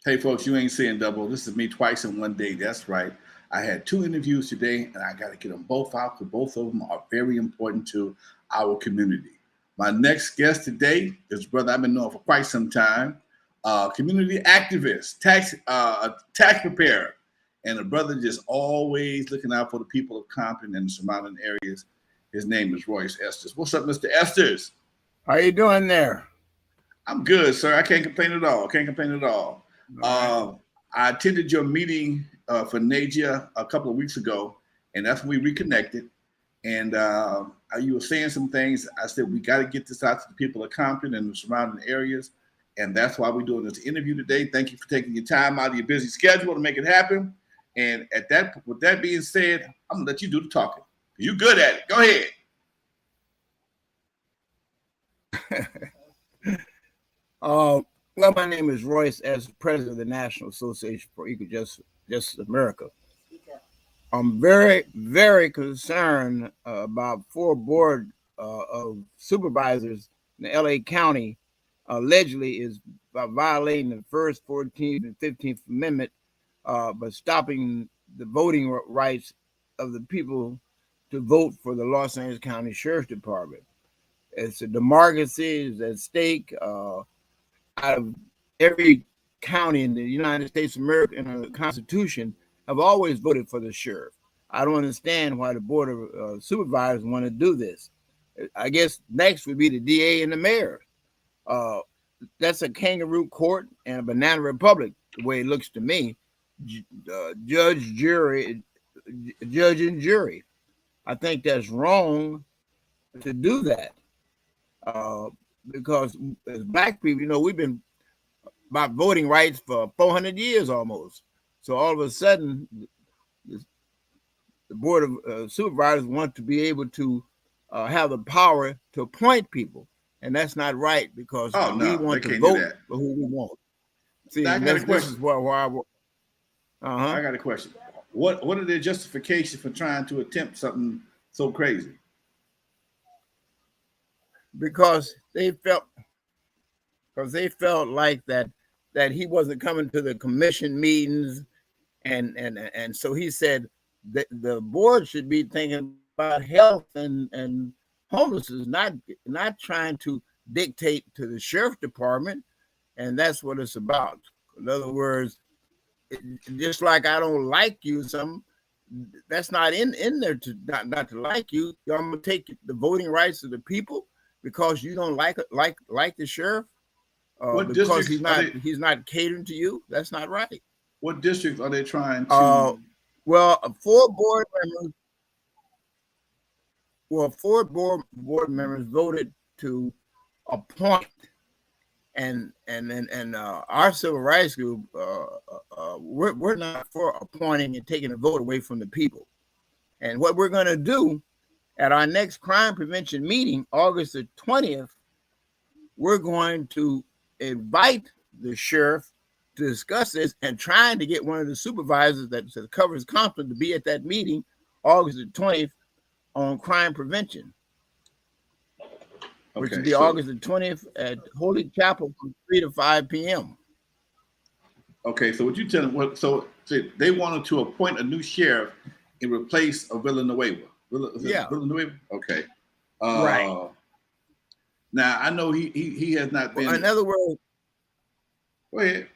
Hey, folks, you ain't saying double. This is me twice in one day. That's right. I had two interviews today, and I got to get them both out because both of them are very important to our community. My next guest today is a brother I've been knowing for quite some time, community activist, tax preparer, and a brother just always looking out for the people of Compton and the surrounding areas. His name is Royce Esters. What's up, Mr. Esters? How you doing there? I'm good, sir. I can't complain at all. Can't complain at all. All right. I attended your meeting for NAJEA a couple of weeks ago, and that's when we reconnected. And you were saying some things. I said, we got to get this out to the people of Compton and the surrounding areas. And that's why we're doing this interview today. Thank you for taking your time out of your busy schedule to make it happen. And with that being said, I'm going to let you do the talking. You're good at it. Go ahead. Well, my name is Royce Esters, President of the National Association for Equal Justice America. I'm very, very concerned about four board of supervisors in the LA County allegedly is violating the First, 14th, and 15th Amendment by stopping the voting rights of the people to vote for the Los Angeles County Sheriff's Department. It's a democracy is at stake. Out of every county in the United States of America and the Constitution have always voted for the sheriff. I don't understand why the Board of Supervisors want to do this. I guess next would be the DA and the mayor. That's a kangaroo court and a banana republic, the way it looks to me. Judge and jury. I think that's wrong to do that. Because as Black people, we've been about voting rights for 400 years almost. So all of a sudden, the Board of Supervisors want to be able to have the power to appoint people. And that's not right because we want to vote for who we want. See, this is where I got a question. What are their justifications for trying to attempt something so crazy? Because they felt like that he wasn't coming to the commission meetings, and so he said that the board should be thinking about health and homelessness, not trying to dictate to the sheriff department, and that's what it's about. In other words, just like I don't like you, that's not in there to not to like you. I'm gonna take the voting rights of the people because you don't like the sheriff, because he's not catering to you. That's not right. What districts are they trying to? Four board members voted to appoint, and our civil rights group, we're not for appointing and taking a vote away from the people. And what we're going to do at our next crime prevention meeting, August the 20th, we're going to invite the sheriff to discuss this and trying to get one of the supervisors that covers Compton to be at that meeting, August the 20th, on crime prevention, which will be August the 20th at Holy Chapel from 3 to 5 p.m. Okay, so what you tell them? So they wanted to appoint a new sheriff in replace of Villanueva. Villanueva. Okay. Right. Now I know he has not been. In other words, go ahead.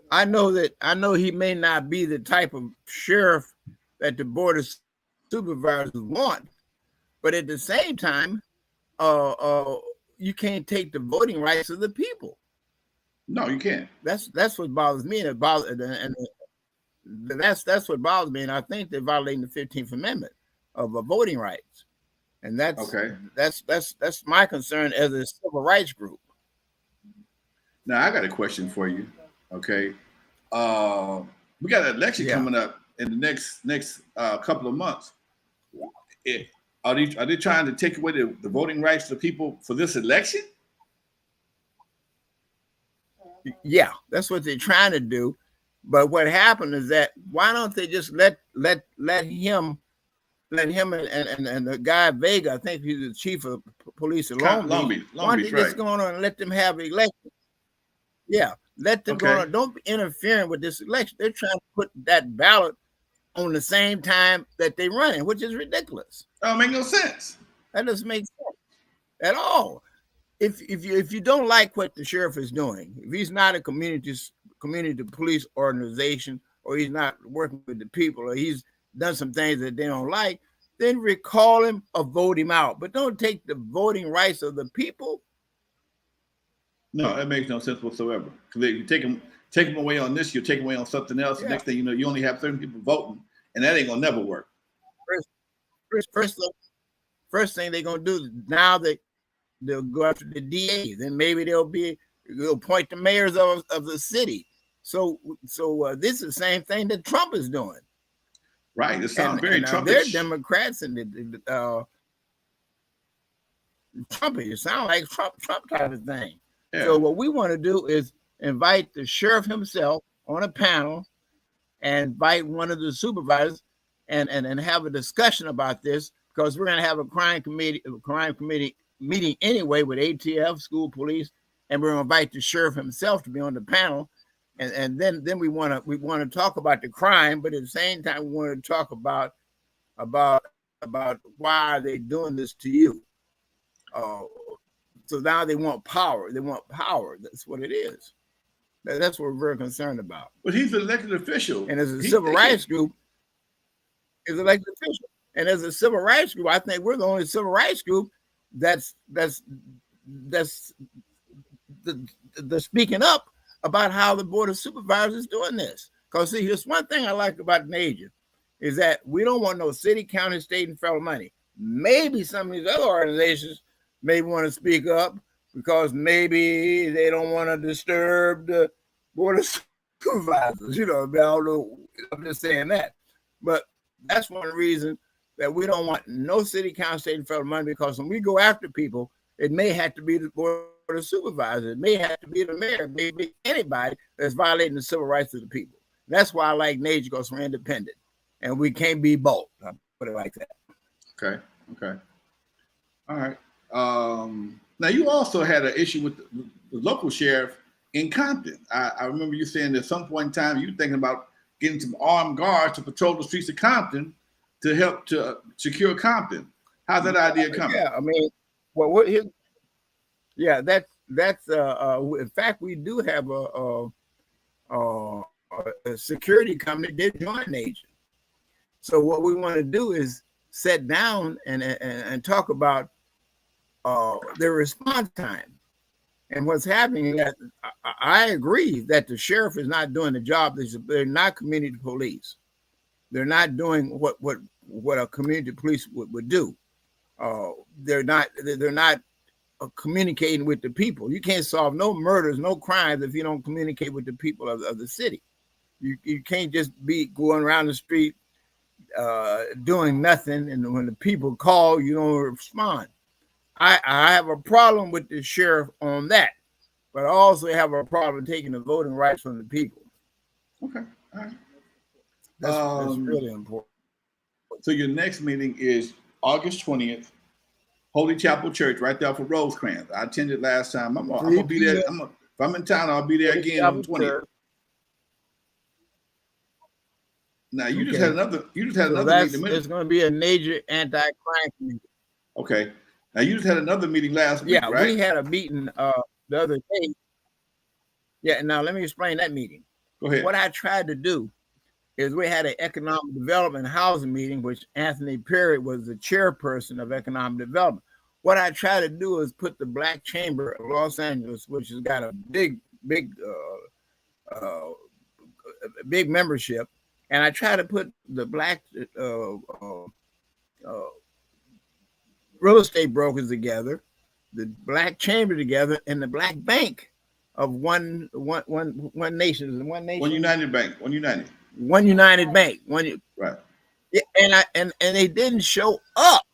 I know he may not be the type of sheriff that the Board of Supervisors want, but at the same time, you can't take the voting rights of the people. No, you can't. That's what bothers me, and that's what bothers me. And I think they're violating the 15th Amendment of voting rights, and that's okay. That's my concern as a civil rights group. Now I got a question for you. Okay, we got an election coming up in the next couple of months. Are they trying to take away the voting rights of people for this election? Yeah, that's what they're trying to do. But what happened is that why don't they just let him and the guy Vega, I think he's the chief of police in Long Beach. Long Beach, just go on and let them have the election. Yeah, let them go on. Don't be interfering with this election. They're trying to put that ballot on the same time that they run, which is ridiculous. That don't make no sense. That doesn't make sense at all. If you don't like what the sheriff is doing, if he's not a community police organization, or he's not working with the people, or he's done some things that they don't like, then recall him or vote him out. But don't take the voting rights of the people. No, that makes no sense whatsoever. Because you take them away on this, you take them away on something else. Yeah. The next thing you know, you only have certain people voting, and that ain't gonna never work. First thing they're gonna do now, they'll go after the DA. Then maybe they'll appoint the mayors of the city. So this is the same thing that Trump is doing. Right. It sounds very Trumpish. They're Democrats and Trumpish. It sounds like Trump type of thing. Yeah. So what we want to do is invite the sheriff himself on a panel and invite one of the supervisors and have a discussion about this, because we're going to have a crime committee meeting anyway with ATF, school police, and we're going to invite the sheriff himself to be on the panel. And then we want to talk about the crime, but at the same time we want to talk about why are they doing this to you. So now they want power. They want power. That's what it is. That's what we're very concerned about. But he's an elected official, and as a civil rights group, is an elected official. And as a civil rights group, I think we're the only civil rights group that's speaking up about how the Board of Supervisors is doing this. Because see, here's one thing I like about NAJEA is that we don't want no city, county, state, and federal money. Maybe some of these other organizations may want to speak up because maybe they don't want to disturb the Board of Supervisors. I don't know. I'm just saying that. But that's one reason that we don't want no city, county, state, and federal money, because when we go after people, it may have to be the Board of Supervisors. It may have to be the mayor. It may be anybody that's violating the civil rights of the people. That's why I like NAJEA, because we're independent and we can't be bold. I'll put it like that. Okay. All right. Now you also had an issue with the local sheriff in Compton. I remember you saying at some point in time you were thinking about getting some armed guards to patrol the streets of Compton to help to secure Compton. How's that idea coming? Yeah, I mean, that's in fact we do have a security company that joined NAJEA. So what we want to do is sit down and talk about their response time. And what's happening is that I agree that the sheriff is not doing the job. They're not community police. They're not doing what a community police would do. They're not communicating with the people. You can't solve no murders, no crimes if you don't communicate with the people of the city. You can't just be going around the street doing nothing, and when the people call, you don't respond. I have a problem with the sheriff on that, but I also have a problem taking the voting rights from the people. Okay, all right. That's really important. So your next meeting is August 20th, Holy Chapel Church, right there for Rosecrans. I attended last time. I'm gonna be there. If I'm in town, I'll be there again on the 20th. Now you just had another. meeting. There's going to be a NAJEA anti-crime committee. Okay. Now you just had another meeting last week, right? We had a meeting the other day. Yeah. Now let me explain that meeting. Go ahead. What I tried to do is we had an economic development housing meeting, which Anthony Perry was the chairperson of economic development. What I tried to do is put the Black Chamber of Los Angeles, which has got a big membership, and I try to put the Black real estate brokers together, the Black Chamber together, and the Black Bank of one nation. One united bank. One united bank. Right. Yeah, and they didn't show up.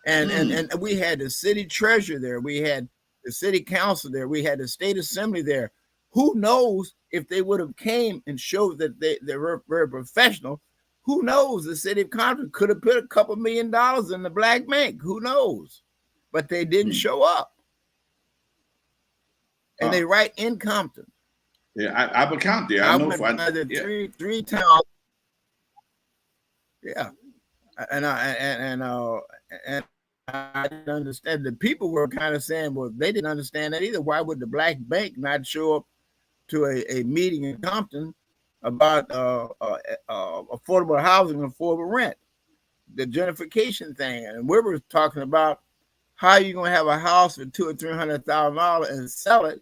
And we had the city treasurer there. We had the city council there. We had the state assembly there. Who knows if they would have came and showed that they were very professional? Who knows? The city of Compton could have put a couple $1 million in the Black Bank. Who knows? But they didn't show up. And they right in Compton. Yeah, I've account there. I know went for by the yeah. three times. Yeah, and I didn't understand. The people were kind of saying, well, they didn't understand that either. Why would the black bank not show up to a meeting in Compton about affordable housing and affordable rent, the gentrification thing? And we were talking about how are you going to have a house for $200,000 or $300,000 and sell it,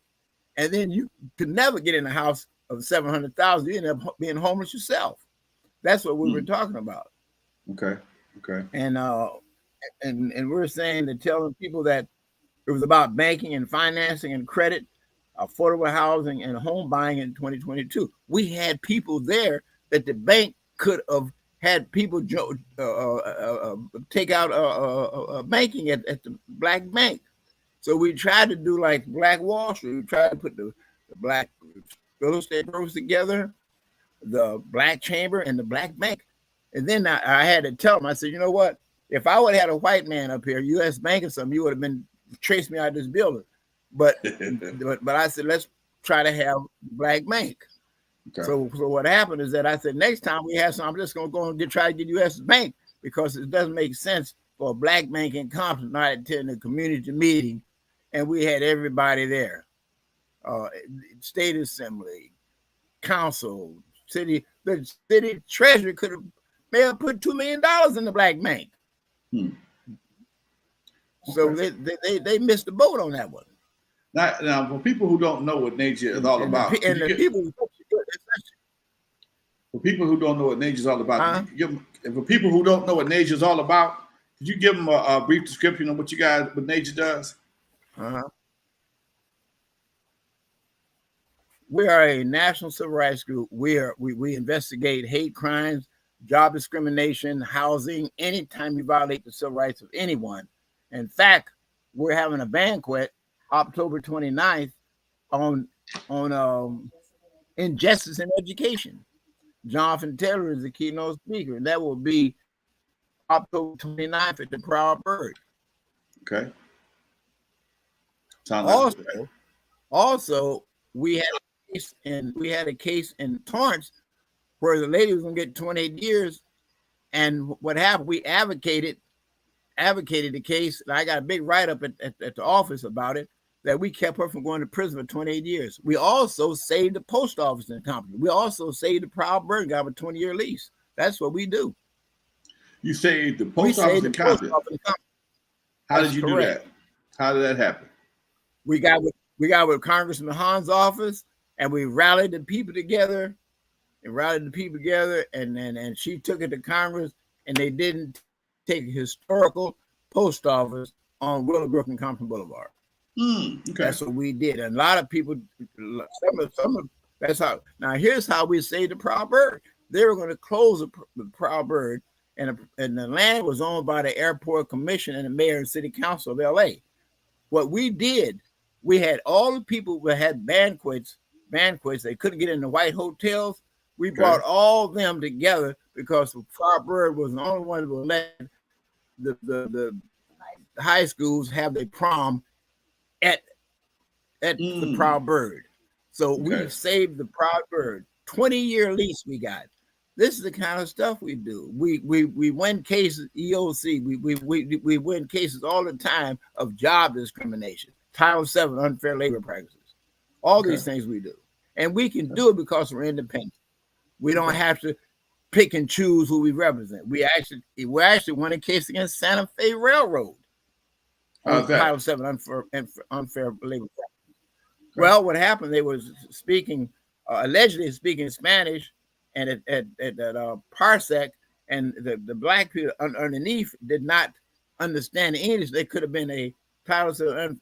and then you could never get in a house of $700,000. You end up being homeless yourself. That's what we were talking about. Okay. And we're saying to telling people that it was about banking and financing and credit, affordable housing and home buying in 2022. We had people there that the bank could have had people take out banking at the black bank. So we tried to do like Black Wall Street. We tried to put the black real estate brokers together, the black chamber and the black bank. And then I had to tell them, I said, you know what? If I would have had a white man up here, U.S. Bank or something, you would have been traced me out of this building. But I said, let's try to have black bank. Okay. So what happened is that I said, next time we have some, I'm just going to go and try to get U.S. Bank, because it doesn't make sense for a black bank in Compton not attending a community meeting. And we had everybody there, state assembly, council, the city treasurer may have put $2 million in the black bank. Okay. So they missed the boat on that one. Now, for people who don't know what NAJEA is all about, for people who don't know what NAJEA is all about, and for people who don't know what NAJEA is all about, could you give them a brief description of what NAJEA does? We are a national civil rights group. We investigate hate crimes, job discrimination, housing, anytime you violate the civil rights of anyone. In fact, we're having a banquet October 29th on injustice in education. Jonathan Taylor is the keynote speaker, and that will be October 29th at the Proud Bird. Okay. Also, we had a case in Torrance where the lady was going to get 28 years, and what happened? We advocated the case, and I got a big write-up at the office about it, that we kept her from going to prison for 28 years. We also saved the post office in Compton. We also saved the Proud Bird, got a 20-year lease. That's what we do. You saved the post office in Compton. How did you do that? How did that happen? We got with Congressman Hahn's office, and we rallied the people together, and she took it to Congress, and they didn't take a historical post office on Willowbrook and Compton Boulevard. Okay. That's what we did. And a lot of people, that's how. Now, here's how we saved the Proud Bird. They were going to close the Proud Bird, and the land was owned by the Airport Commission and the mayor and city council of LA. What we did, we had all the people who had banquets, they couldn't get in the white hotels. We brought all of them together because the Proud Bird was the only one who let the high schools have their prom at the Proud Bird. So we saved the Proud Bird. 20-year lease we got. This is the kind of stuff we do. We win cases, EOC. We win cases all the time of job discrimination, Title VII, unfair labor practices. All these things we do. And we can do it because we're independent. We don't have to pick and choose who we represent. We actually won a case against Santa Fe Railroad on Title VII, unfair labor practices. Well, what happened? They was allegedly speaking Spanish, and at Parsec, and the black people underneath did not understand English. They could have been a Title VII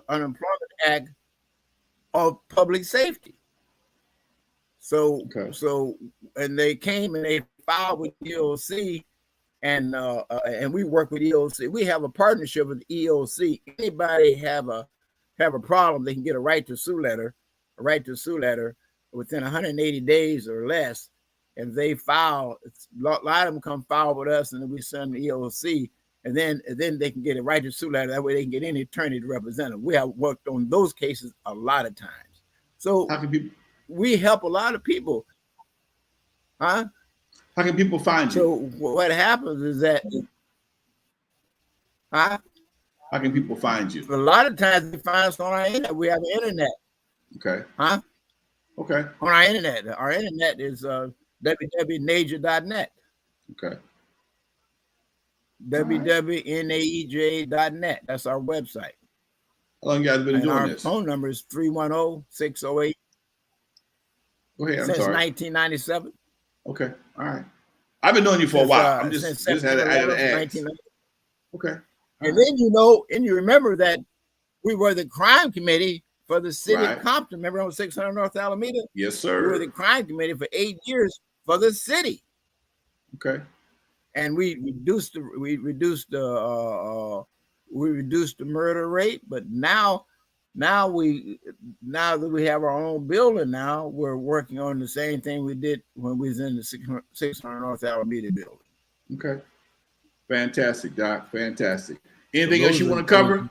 Unemployment Act of public safety. So and they came and they filed with EOC, and we work with EOC. We have a partnership with EOC. Anybody have a problem, they can get a right to sue letter within 180 days or less. If they file, a lot of them come file with us, and then we send the EOC, and then they can get a right to sue letter. That way they can get any attorney to represent them. We have worked on those cases a lot of times. So How can people? We help a lot of people. Huh? How can people find you? So what happens is that, huh? How can people find you? A lot of times they find us on our internet. We have an internet. Okay. Huh? Okay. On our internet. Our internet is www.najea.net. Okay. www.naej.net. That's our website. How long you guys been doing this? Our phone number is 310-608. Go ahead. I'm since sorry. 1997. Okay. All right. I've been knowing you for a while. I'm just had to ask. Okay. And then you remember that we were the crime committee for the city of Compton. Remember on 600 North Alameda? Yes, sir. We were the crime committee for 8 years for the city. Okay. And we reduced the murder rate, but now that we have our own building, now we're working on the same thing we did when we was in the 600 North Alameda building. Okay. Fantastic, Doc. Fantastic. Anything else you want to cover?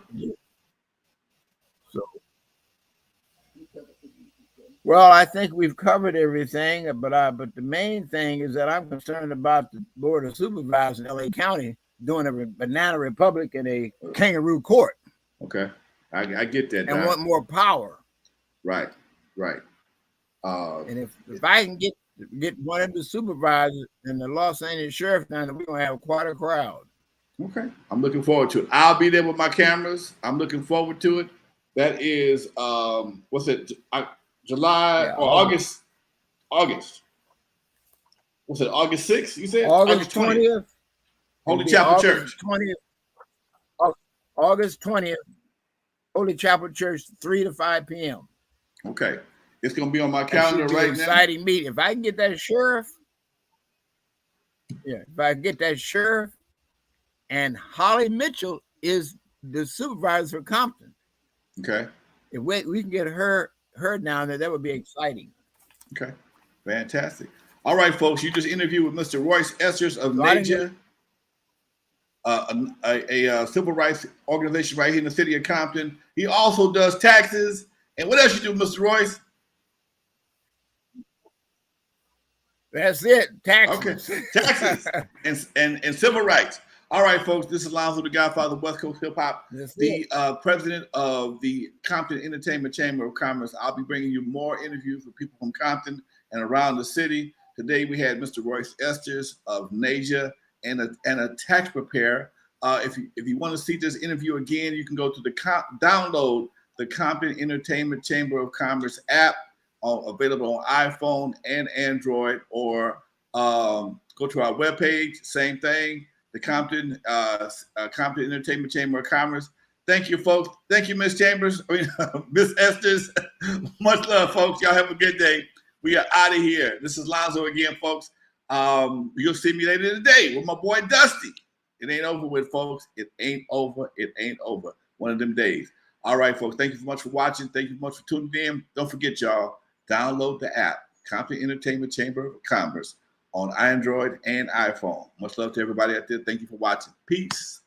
Well, I think we've covered everything, but the main thing is that I'm concerned about the Board of Supervisors in LA County doing a banana republic in a kangaroo court. Okay, I get that. And want more power. Right. And if I can get one of the supervisors and the Los Angeles Sheriff down there, we're gonna have quite a crowd. Okay, I'm looking forward to it. I'll be there with my cameras. I'm looking forward to it. That is what's it? July or August. What's it? August 6th, you said? August 20th. Holy Chapel Church. August 20th. Holy Chapel Church, 3 to 5 p.m. Okay. It's going to be on my calendar right now. Exciting meeting. If I can get that sheriff, and Holly Mitchell is the supervisor for Compton. Okay. If we can get her down there, that would be exciting. Okay. Fantastic. All right, folks. You just interviewed with Mr. Royce Esters of NAJEA, a civil rights organization right here in the city of Compton. He also does taxes. And what else you do, Mr. Royce? That's it. Taxes. Okay. Taxes and civil rights. All right, folks. This is Lonzo, the Godfather of West Coast Hip Hop, president of the Compton Entertainment Chamber of Commerce. I'll be bringing you more interviews with people from Compton and around the city. Today we had Mr. Royce Esters of NAJEA and a tax preparer. If you want to see this interview again, you can go to download the Compton Entertainment Chamber of Commerce app, available on iPhone and Android, or go to our webpage. Same thing. The Compton Entertainment Chamber of Commerce. Thank you, folks. Thank you, Miss Chambers. Miss Esters. Much love, folks. Y'all have a good day. We are out of here. This is Lonzo again, folks. You'll see me later today with my boy Dusty. It ain't over with, folks. It ain't over. It ain't over. One of them days. All right, folks. Thank you so much for watching. Thank you so much for tuning in. Don't forget, y'all, download the app, Compton Entertainment Chamber of Commerce, on Android and iPhone. Much love to everybody out there. Thank you for watching. Peace.